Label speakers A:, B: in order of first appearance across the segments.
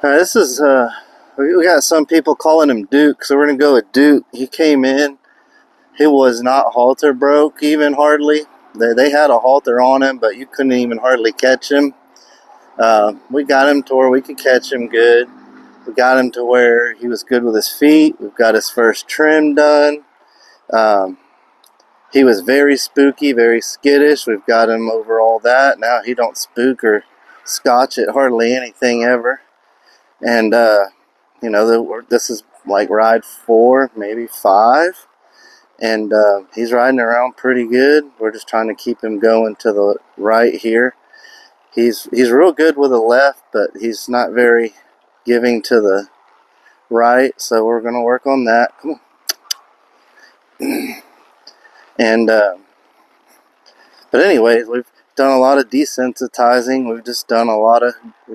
A: This is we got some people calling him Duke, so we're gonna go with Duke. He came in. He was not halter broke even hardly. They had a halter on him, but you couldn't even hardly catch him. We got him to where we could catch him good. We got him to where he was good with his feet. We've got his first trim done. Um, he was very spooky, very skittish. We've got him over all that. Now he don't spook or scotch at hardly anything ever. And this is like ride 4, maybe 5, and he's riding around pretty good. We're just trying to keep him going to the right here. He's real good with the left, but he's not very giving to the right, so we're going to work on that. Come on. And but anyways, we've done a lot of desensitizing. We've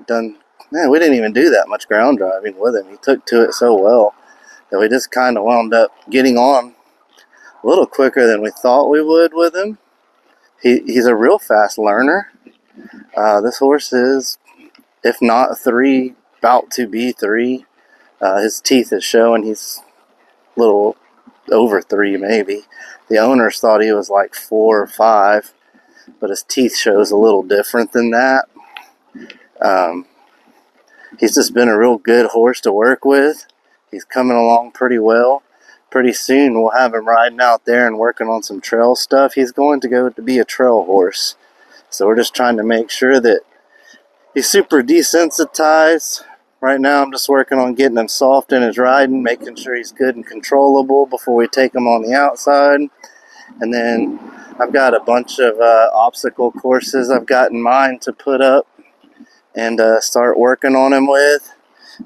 A: done. Man, we didn't even do that much ground driving with him. He took to it so well that we just kind of wound up getting on a little quicker than we thought we would with him. He's a real fast learner. This horse is, if not 3, about to be 3. His teeth is showing. He's a little over 3 maybe. The owners thought he was like 4 or 5, but his teeth shows a little different than that. He's just been a real good horse to work with. He's coming along pretty well. Pretty soon we'll have him riding out there and working on some trail stuff. He's going to go to be a trail horse. So we're just trying to make sure that he's super desensitized. Right now I'm just working on getting him soft in his riding, making sure he's good and controllable before we take him on the outside. And then I've got a bunch of obstacle courses I've got in mind to put up and start working on him with.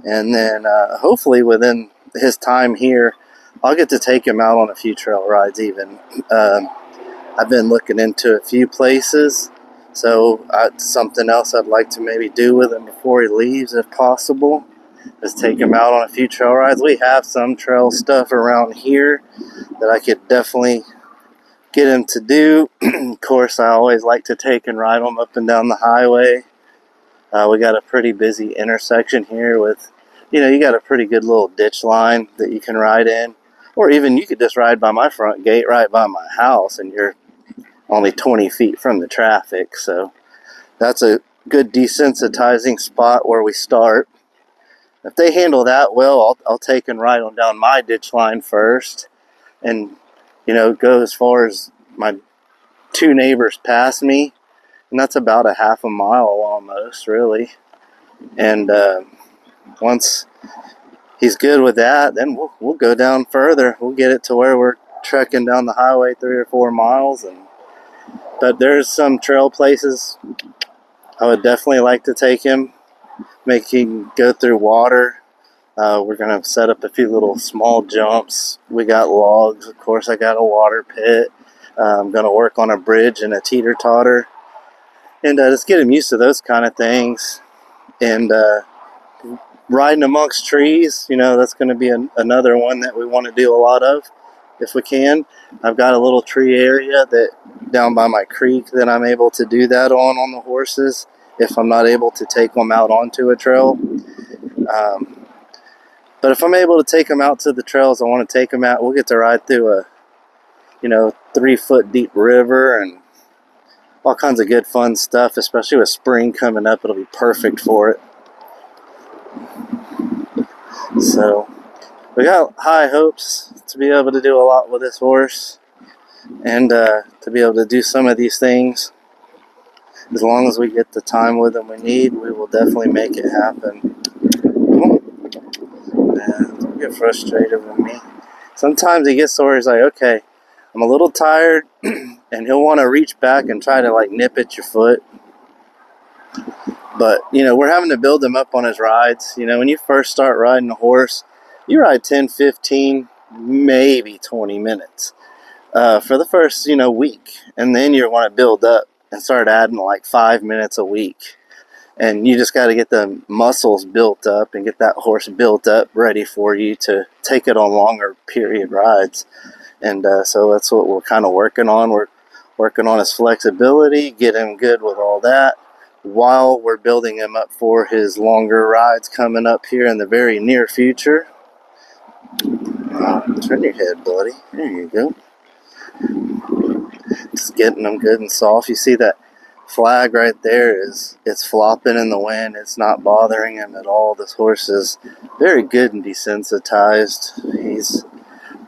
A: And then hopefully within his time here, I'll get to take him out on a few trail rides even. I've been looking into a few places, so something else I'd like to maybe do with him before he leaves, if possible, is take him out on a few trail rides. We have some trail stuff around here that I could definitely get him to do. Of course, I always like to take and ride him up and down the highway. We got a pretty busy intersection here with, you got a pretty good little ditch line that you can ride in. Or even you could just ride by my front gate right by my house and you're only 20 feet from the traffic. So that's a good desensitizing spot where we start. If they handle that well, I'll take and ride on down my ditch line first and, go as far as my 2 neighbors past me. And that's about a half a mile almost, really. And once he's good with that, then we'll go down further. We'll get it to where we're trekking down the highway 3 or 4 miles. But there's some trail places I would definitely like to take him, make him go through water. We're going to set up a few little small jumps. We got logs. Of course, I got a water pit. I'm going to work on a bridge and a teeter-totter. And just get him used to those kind of things. And riding amongst trees, that's going to be another one that we want to do a lot of if we can. I've got a little tree area that down by my creek that I'm able to do that on the horses if I'm not able to take them out onto a trail. But if I'm able to take them out to the trails I want to take them out, we'll get to ride through a 3-foot deep river and all kinds of good fun stuff, especially with spring coming up. It'll be perfect for it. So we got high hopes to be able to do a lot with this horse and to be able to do some of these things. As long as we get the time with him we need, we will definitely make it happen. Don't get frustrated with me. Sometimes he gets so where he's like, okay, I'm a little tired, and he'll want to reach back and try to nip at your foot. But, we're having to build him up on his rides. When you first start riding a horse, you ride 10, 15, maybe 20 minutes for the first, week. And then you want to build up and start adding 5 minutes a week. And you just got to get the muscles built up and get that horse built up ready for you to take it on longer period rides. And so that's what we're kind of working on. We're working on his flexibility, get him good with all that. while we're building him up for his longer rides coming up here in the very near future. Turn your head, buddy. There you go. Just getting them good and soft. You see that flag right there it's flopping in the wind. It's not bothering him at all. This horse is very good and desensitized. He's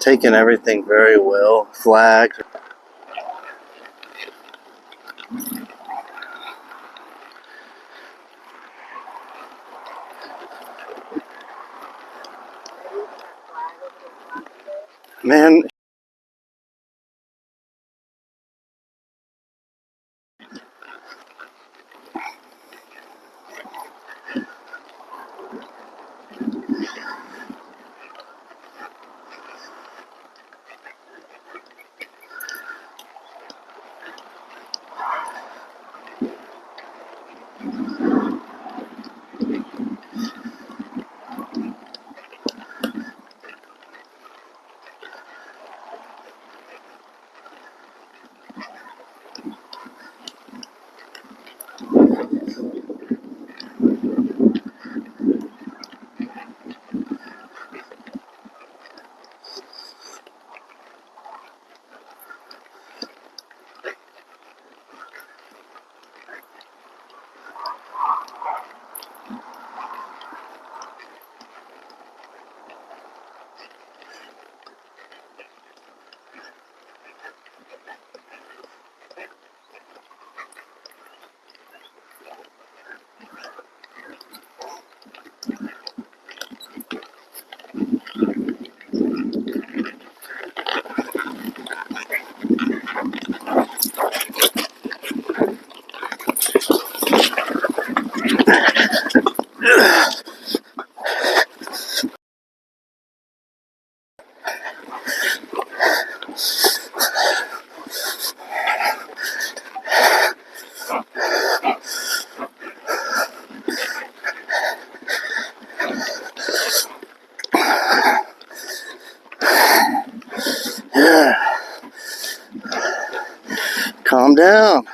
A: taking everything very well. Flag. Man, calm down.